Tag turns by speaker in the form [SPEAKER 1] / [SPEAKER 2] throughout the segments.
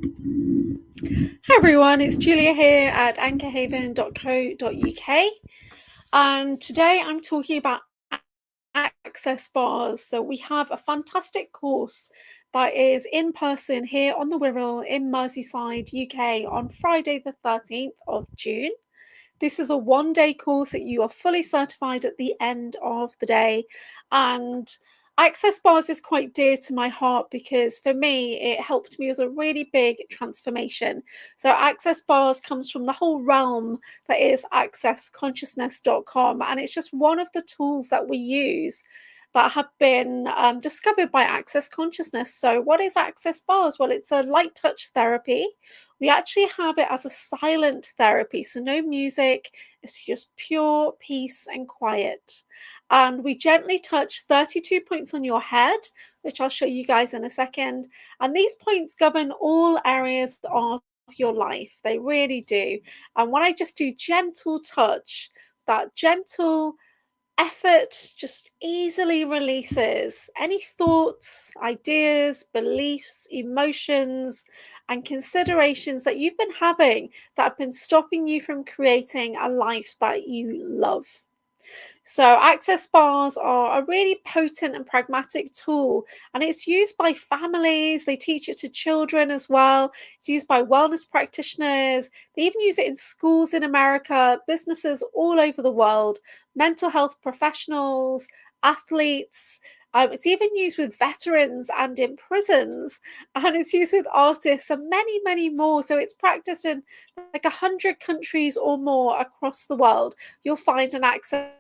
[SPEAKER 1] Hi everyone, it's Julia here at AnchorHaven.co.uk, and today I'm talking about access bars. So we have a fantastic course that is in person here on the Wirral in Merseyside, UK on Friday the 13th of June. This is a one-day course that you are fully certified at the end of the day, and access bars is quite dear to my heart because for me it helped me with a really big transformation. So access bars comes from the whole realm that is accessconsciousness.com, and it's just one of the tools that we use that have been discovered by Access Consciousness. So what is access bars? Well, it's a light touch therapy. We actually have it as a silent therapy, so no music, it's just pure peace and quiet. And we gently touch 32 points on your head, which I'll show you guys in a second. And these points govern all areas of your life, they really do. And when I just do gentle touch, that gentle effort just easily releases any thoughts, ideas, beliefs, emotions, and considerations that you've been having that have been stopping you from creating a life that you love. So access bars are a really potent and pragmatic tool, and it's used by families. They teach it to children as well. It's used by wellness practitioners. They even use it in schools in America, businesses all over the world, mental health professionals, athletes. It's even used with veterans and in prisons, and it's used with artists and many, many more. So it's practiced in like 100 countries or more across the world. You'll find an access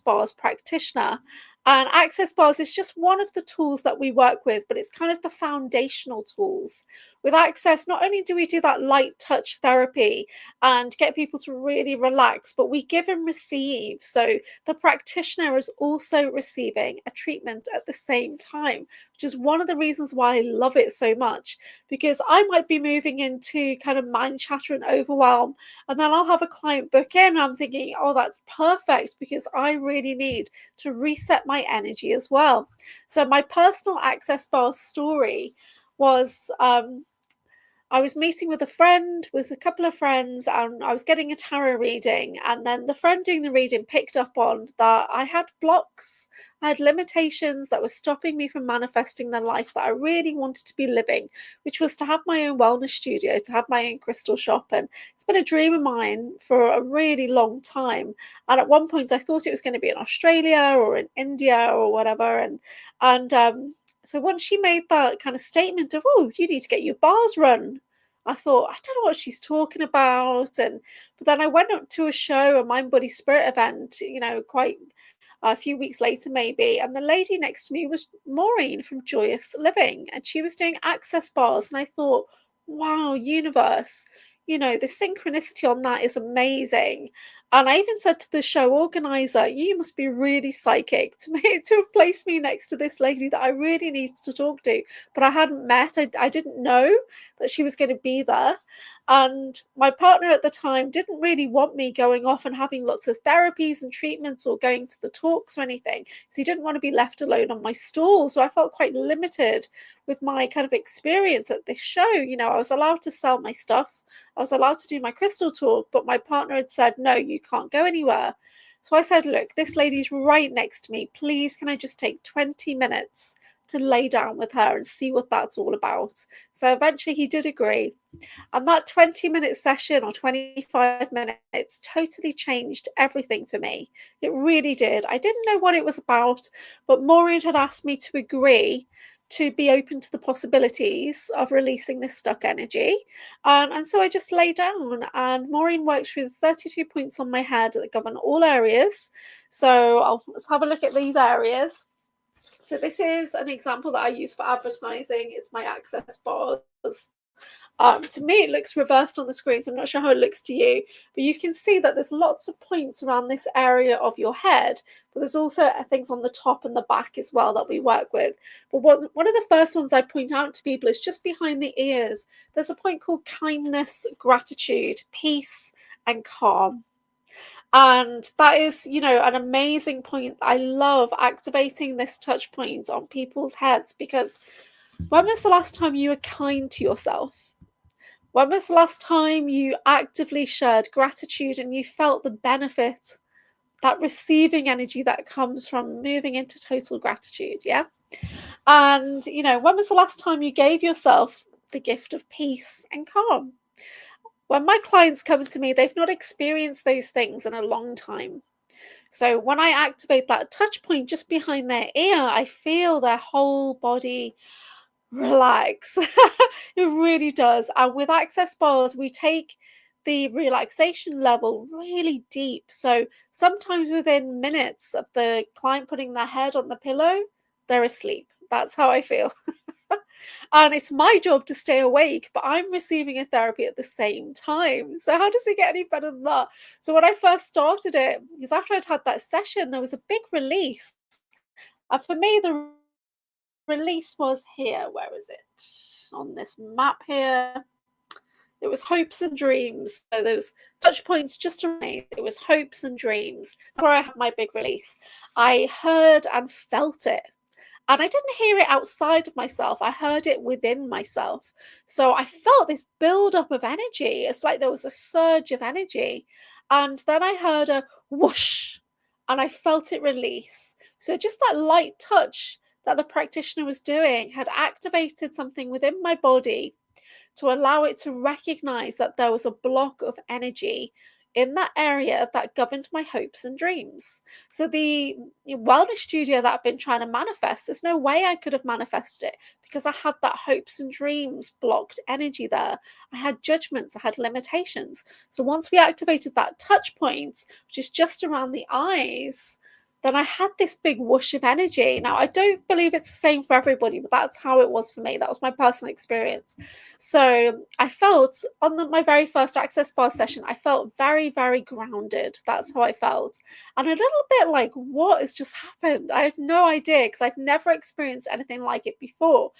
[SPEAKER 1] bars practitioner. And access bars is just one of the tools that we work with, but it's kind of the foundational tools. With access, not only do we do that light touch therapy and get people to really relax, but we give and receive. So the practitioner is also receiving a treatment at the same time, which is one of the reasons why I love it so much, because I might be moving into kind of mind chatter and overwhelm, and then I'll have a client book in and I'm thinking, oh, that's perfect because I really need to reset my energy as well. So my personal access bar story was I was meeting with a couple of friends, and I was getting a tarot reading. And then the friend doing the reading picked up on that I had blocks, I had limitations that were stopping me from manifesting the life that I really wanted to be living, which was to have my own wellness studio, to have my own crystal shop. And it's been a dream of mine for a really long time. And at one point, I thought it was going to be in Australia or in India or whatever. And so once she made that kind of statement of, oh, you need to get your bars run, I thought, I don't know what she's talking about. But then I went up to a show, a Mind Body Spirit event, quite a few weeks later maybe, and the lady next to me was Maureen from Joyous Living, and she was doing access bars. And I thought, wow, universe, the synchronicity on that is amazing. And I even said to the show organizer, you must be really psychic to have placed me next to this lady that I really needed to talk to, but I hadn't met. I didn't know that she was going to be there. And my partner at the time didn't really want me going off and having lots of therapies and treatments or going to the talks or anything, because he didn't want to be left alone on my stall. So I felt quite limited with my kind of experience at this show. I was allowed to sell my stuff, I was allowed to do my crystal talk, but my partner had said, no, you can't go anywhere. So I said, look, this lady's right next to me. Please, can I just take 20 minutes to lay down with her and see what that's all about? So eventually he did agree. And that 20-minute session or 25 minutes totally changed everything for me. It really did. I didn't know what it was about, but Maureen had asked me to agree to be open to the possibilities of releasing this stuck energy. And so I just lay down, and Maureen worked through the 32 points on my head that govern all areas. So let's have a look at these areas. So this is an example that I use for advertising. It's my access bars. To me, it looks reversed on the screen, so I'm not sure how it looks to you, but you can see that there's lots of points around this area of your head, but there's also things on the top and the back as well that we work with. But one of the first ones I point out to people is just behind the ears. There's a point called kindness, gratitude, peace, and calm. And that is, an amazing point. I love activating this touch point on people's heads, because when was the last time you were kind to yourself? When was the last time you actively shared gratitude and you felt the benefit, that receiving energy that comes from moving into total gratitude? Yeah. And, when was the last time you gave yourself the gift of peace and calm? When my clients come to me, they've not experienced those things in a long time. So when I activate that touch point just behind their ear, I feel their whole body relax. It really does. And with access bars, we take the relaxation level really deep. So sometimes within minutes of the client putting their head on the pillow, they're asleep. That's how I feel. And it's my job to stay awake, but I'm receiving a therapy at the same time. So how does it get any better than that? So when I first started it, because after I'd had that session, there was a big release. And for me, the release was here. Where is it? On this map here. It was hopes and dreams. So those touch points just around me. It was hopes and dreams. Where I had my big release. I heard and felt it. And I didn't hear it outside of myself. I heard it within myself. So I felt this buildup of energy. It's like there was a surge of energy. And then I heard a whoosh and I felt it release. So just that light touch that the practitioner was doing had activated something within my body to allow it to recognize that there was a block of energy in that area that governed my hopes and dreams. So the wellness studio that I've been trying to manifest, there's no way I could have manifested it because I had that hopes and dreams blocked energy there. I had judgments, I had limitations. So once we activated that touch point, which is just around the eyes, then I had this big whoosh of energy. Now, I don't believe it's the same for everybody, but that's how it was for me. That was my personal experience. So I felt on my very first access bar session, I felt very, very grounded. That's how I felt. And a little bit like, what has just happened? I have no idea because I've never experienced anything like it before.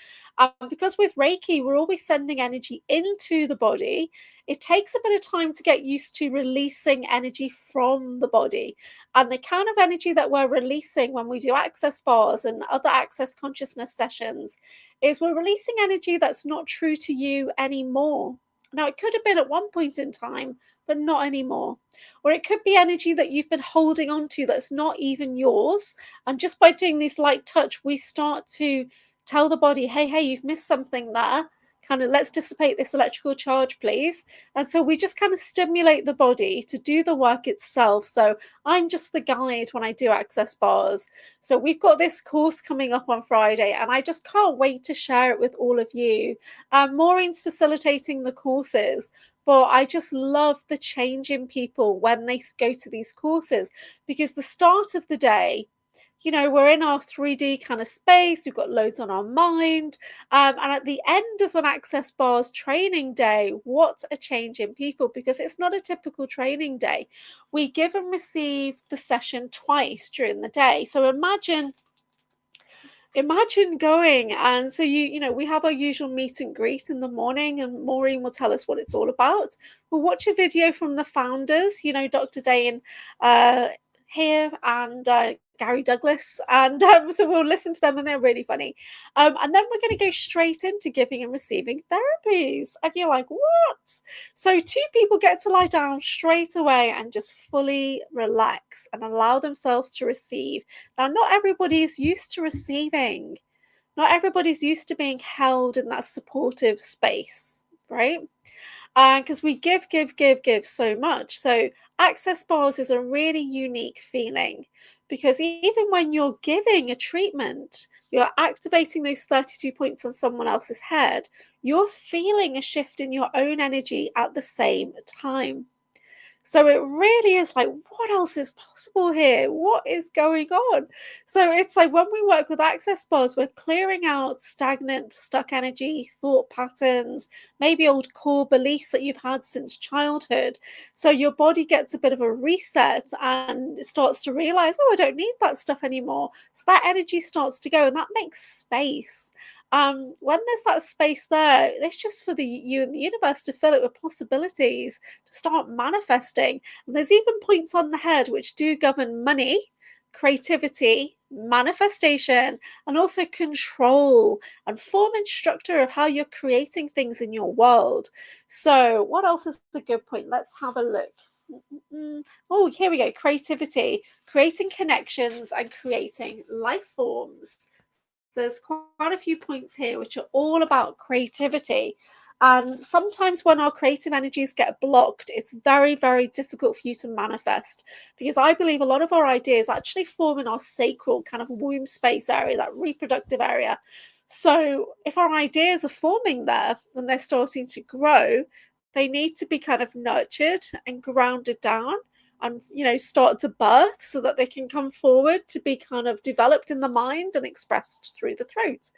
[SPEAKER 1] Because with Reiki, we're always sending energy into the body. It takes a bit of time to get used to releasing energy from the body. And the kind of energy that we're releasing when we do access bars and other access consciousness sessions is we're releasing energy that's not true to you anymore. Now, it could have been at one point in time, but not anymore. Or it could be energy that you've been holding on to that's not even yours. And just by doing this light touch, we start to tell the body, hey, you've missed something there. Kind of let's dissipate this electrical charge, please. And so we just kind of stimulate the body to do the work itself. So I'm just the guide when I do access bars. So we've got this course coming up on Friday, and I just can't wait to share it with all of you. Maureen's facilitating the courses, but I just love the change in people when they go to these courses, because the start of the day, we're in our 3D kind of space, we've got loads on our mind. And at the end of an access bars training day, what a change in people, because it's not a typical training day. We give and receive the session twice during the day. So imagine going, and so we have our usual meet and greet in the morning, and Maureen will tell us what it's all about. We'll watch a video from the founders, Dr. Dane here, and Gary Douglas, and so we'll listen to them, and they're really funny. And then we're going to go straight into giving and receiving therapies, and you're like, what? So 2 people get to lie down straight away and just fully relax and allow themselves to receive. Now, not everybody is used to receiving. Not everybody's used to being held in that supportive space, right? Because we give so much. So access bars is a really unique feeling, because even when you're giving a treatment, you're activating those 32 points on someone else's head, you're feeling a shift in your own energy at the same time. So it really is like, what else is possible here? What is going on? So it's like when we work with access bars, we're clearing out stagnant, stuck energy, thought patterns, maybe old core beliefs that you've had since childhood. So your body gets a bit of a reset and starts to realize, oh, I don't need that stuff anymore. So that energy starts to go, and that makes space. When there's that space there, it's just for you and the universe to fill it with possibilities, to start manifesting. And there's even points on the head which do govern money, creativity, manifestation, and also control and forming structure of how you're creating things in your world. So, what else is a good point? Let's have a look. Oh, here we go. Creativity, creating connections and creating life forms. There's quite a few points here which are all about creativity. And sometimes when our creative energies get blocked, it's very, very difficult for you to manifest, because I believe a lot of our ideas actually form in our sacral kind of womb space area, that reproductive area. So if our ideas are forming there and they're starting to grow, they need to be kind of nurtured and grounded down, and start to birth so that they can come forward to be kind of developed in the mind and expressed through the throat.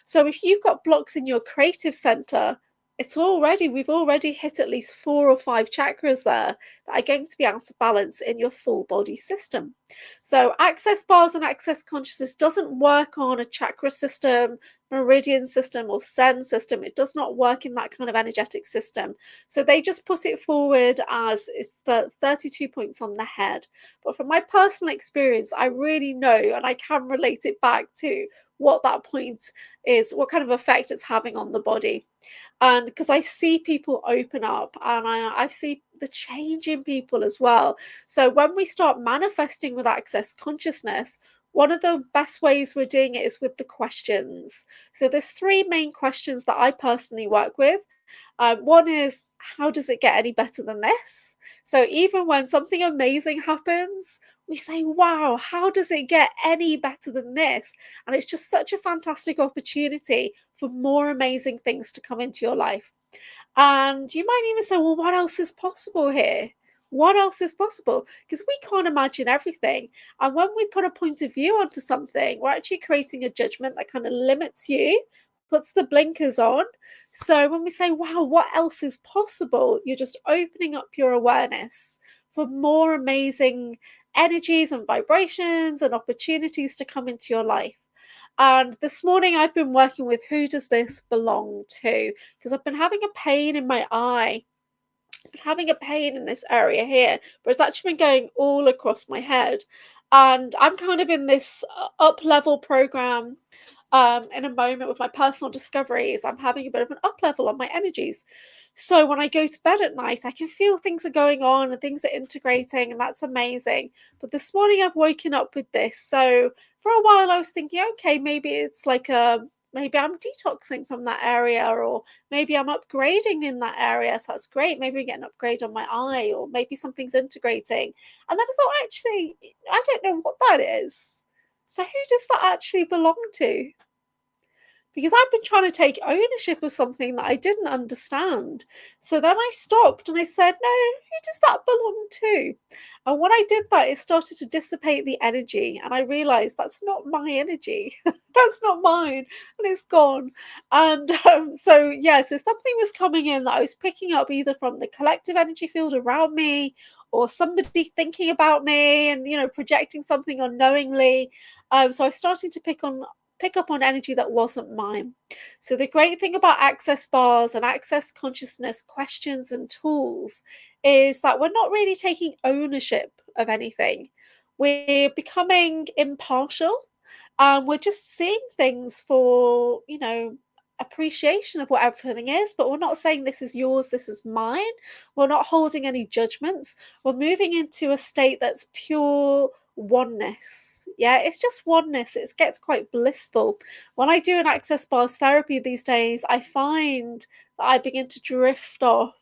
[SPEAKER 1] So if you've got blocks in your creative center, we've already hit at least 4 or 5 chakras there that are going to be out of balance in your full body system. So access bars and access consciousness doesn't work on a chakra system, meridian system, or sen system. It does not work in that kind of energetic system. So they just put it forward as it's the 32 points on the head. But from my personal experience, I really know, and I can relate it back to what that point is, what kind of effect it's having on the body. And because I see people open up, and I see the change in people as well. So when we start manifesting with access consciousness, one of the best ways we're doing it is with the questions. So there's 3 main questions that I personally work with. One is, how does it get any better than this? So even when something amazing happens, we say, wow, how does it get any better than this? And it's just such a fantastic opportunity for more amazing things to come into your life. And you might even say, well, what else is possible here? What else is possible? Because we can't imagine everything. And when we put a point of view onto something, we're actually creating a judgment that kind of limits you, puts the blinkers on. So when we say, wow, what else is possible? You're just opening up your awareness for more amazing energies and vibrations and opportunities to come into your life. And this morning I've been working with, who does this belong to? Because I've been having a pain in my eye. I've been having a pain in this area here, but it's actually been going all across my head. And I'm kind of in this up level program in a moment with my personal discoveries. I'm having a bit of an up level on my energies. So when I go to bed at night, I can feel things are going on and things are integrating, and that's amazing. But this morning I've woken up with this. So for a while I was thinking, okay, maybe it's like maybe I'm detoxing from that area, or maybe I'm upgrading in that area. So that's great. Maybe I get an upgrade on my eye, or maybe something's integrating. And then I thought, actually, I don't know what that is. So who does that actually belong to? Because I've been trying to take ownership of something that I didn't understand. So then I stopped and I said, no, who does that belong to? And when I did that, it started to dissipate the energy. And I realized that's not my energy. That's not mine. And it's gone. And so something was coming in that I was picking up either from the collective energy field around me, or somebody thinking about me and, projecting something unknowingly. So I was starting to pick up on energy that wasn't mine. So the great thing about access bars and access consciousness questions and tools is that we're not really taking ownership of anything. We're becoming impartial, and we're just seeing things for, appreciation of what everything is, but we're not saying this is yours, this is mine. We're not holding any judgments. We're moving into a state that's pure oneness. Yeah, it's just oneness. It gets quite blissful. When I do an access bars therapy these days, I find that I begin to drift off.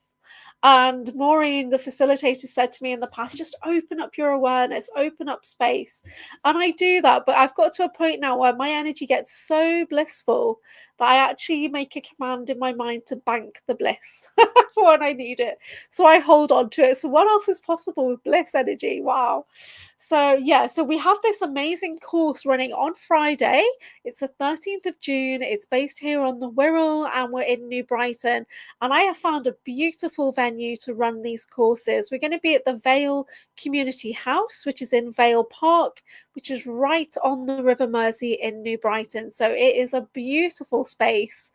[SPEAKER 1] And Maureen, the facilitator, said to me in the past, just open up your awareness, open up space. And I do that, but I've got to a point now where my energy gets so blissful that I actually make a command in my mind to bank the bliss for when I need it. So I hold on to it. So what else is possible with bliss energy? Wow. So we have this amazing course running on Friday. It's the 13th of June. It's based here on the Wirral, and we're in New Brighton. And I have found a beautiful venue to run these courses. We're going to be at the Vale Community House, which is in Vale Park. which is right on the River Mersey in New Brighton. So it is a beautiful space.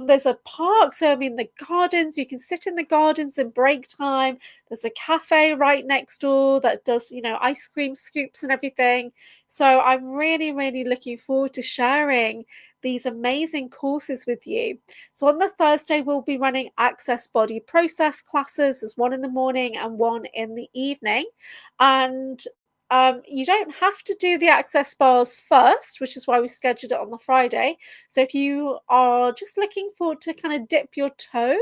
[SPEAKER 1] There's a park, so I mean the gardens, you can sit in the gardens in break time. There's a cafe right next door that does, ice cream scoops and everything. So I'm really, really looking forward to sharing these amazing courses with you. So on the Thursday, we'll be running access body process classes. There's one in the morning and one in the evening. And you don't have to do the access bars first, which is why we scheduled it on the Friday. So if you are just looking forward to kind of dip your toe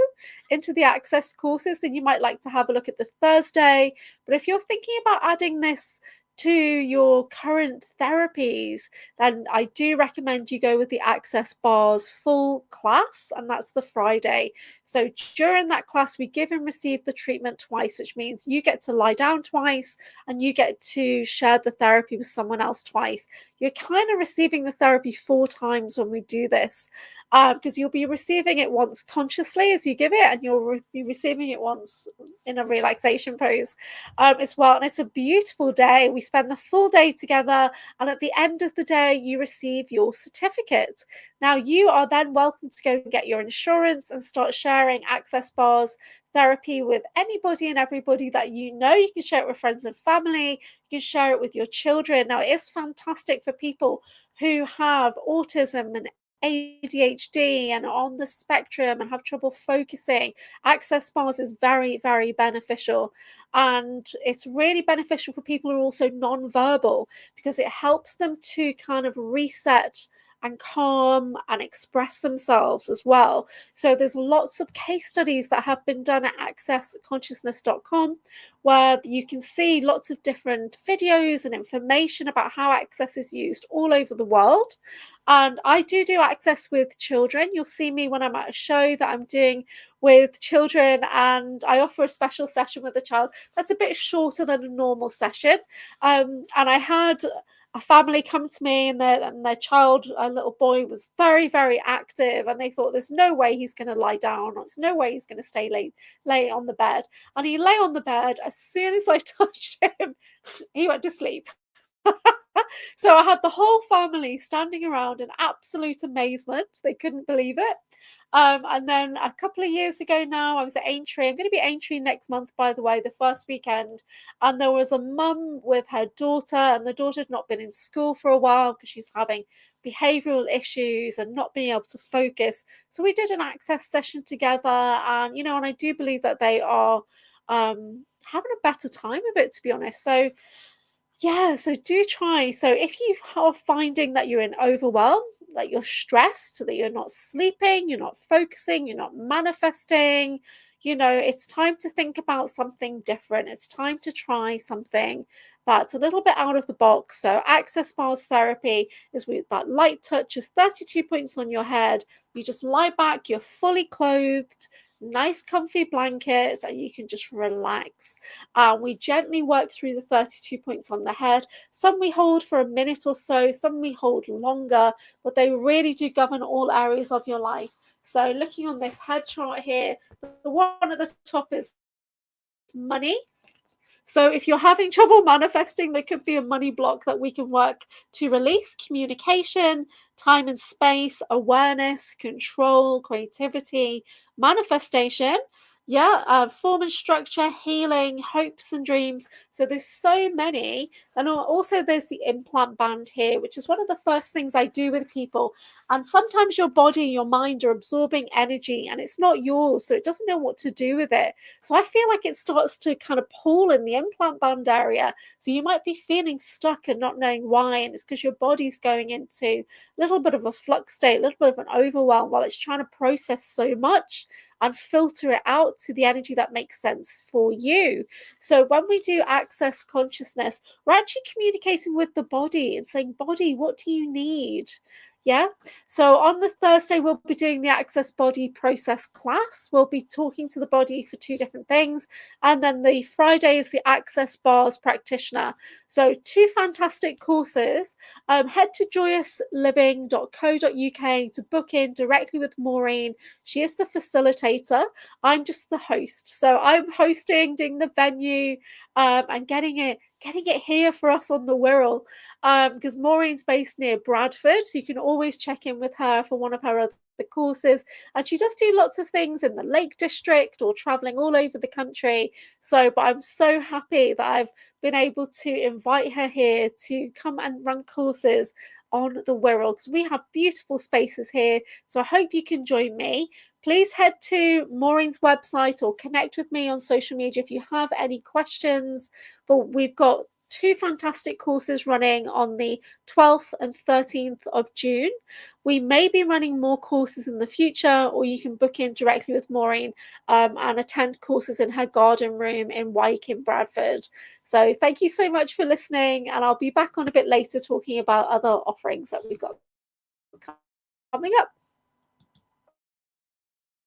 [SPEAKER 1] into the access courses, then you might like to have a look at the Thursday. But if you're thinking about adding this to your current therapies, then I do recommend you go with the access bars full class, and that's the Friday. So during that class, we give and receive the treatment twice, which means you get to lie down twice and you get to share the therapy with someone else twice. You're kind of receiving the therapy 4 times when we do this, because you'll be receiving it once consciously as you give it, and you'll be receiving it once in a relaxation pose as well. And it's a beautiful day. We spend the full day together, and at the end of the day, you receive your certificate. Now, you are then welcome to go and get your insurance and start sharing access bars therapy with anybody and everybody that you know. You can share it with friends and family. You can share it with your children. Now, it is fantastic for people who have autism and ADHD and on the spectrum and have trouble focusing. Access bars is very, very beneficial. And it's really beneficial for people who are also non-verbal, because it helps them to kind of reset and calm and express themselves as well. So there's lots of case studies that have been done at accessconsciousness.com, where you can see lots of different videos and information about how access is used all over the world. And I do access with children. You'll see me when I'm at a show that I'm doing with children, and I offer a special session with a child that's a bit shorter than a normal session. And I had a family come to me, and their child, a little boy, was very, very active, and they thought there's no way he's going to lie down, or there's no way he's going to stay lay on the bed. And he lay on the bed. As soon as I touched him, he went to sleep. So I had the whole family standing around in absolute amazement. They couldn't believe it. And then a couple of years ago now, I was at Aintree. I'm going to be at Aintree next month, by the way, the first weekend. And there was a mum with her daughter, and the daughter had not been in school for a while because she's having behavioural issues and not being able to focus. So we did an access session together, and and I do believe that they are having a better time of it, to be honest. So yeah, so do try. So if you are finding that you're in overwhelm, that you're stressed, that you're not sleeping, you're not focusing, you're not manifesting, it's time to think about something different. It's time to try something that's a little bit out of the box. So access bars therapy is with that light touch of 32 points on your head. You just lie back, you're fully clothed, nice comfy blankets, and you can just relax. We gently work through the 32 points on the head. Some we hold for a minute or so, some we hold longer, but they really do govern all areas of your life. So looking on this head chart here, the one at the top is money. So if you're having trouble manifesting, there could be a money block that we can work to release. Communication, time and space, awareness, control, creativity, manifestation. Form and structure, healing, hopes and dreams. So there's so many. And also there's the implant band here, which is one of the first things I do with people. And sometimes your body, your mind are absorbing energy and it's not yours, so it doesn't know what to do with it. So I feel like it starts to kind of pull in the implant band area. So you might be feeling stuck and not knowing why. And it's because your body's going into a little bit of a flux state, a little bit of an overwhelm while it's trying to process so much and filter it out to the energy that makes sense for you. So when we do access consciousness, we're actually communicating with the body and saying, body, what do you need? Yeah. So on the Thursday, we'll be doing the access body process class. We'll be talking to the body for 2 different things. And then the Friday is the access bars practitioner. So 2 fantastic courses. Head to joyousliving.co.uk to book in directly with Maureen. She is the facilitator. I'm just the host. So I'm hosting, doing the venue, and getting it getting it here for us on the Wirral, because Maureen's based near Bradford, so you can always check in with her for one of her other courses. And she does do lots of things in the Lake District or traveling all over the country. So, but I'm so happy that I've been able to invite her here to come and run courses on the Wirral, because we have beautiful spaces here. So I hope you can join me. Please head to Maureen's website or connect with me on social media if you have any questions. But we've got two fantastic courses running on the 12th and 13th of June. We may be running more courses in the future, or you can book in directly with Maureen and attend courses in her garden room in Wyke in Bradford. So thank you so much for listening, and I'll be back on a bit later talking about other offerings that we've got coming up.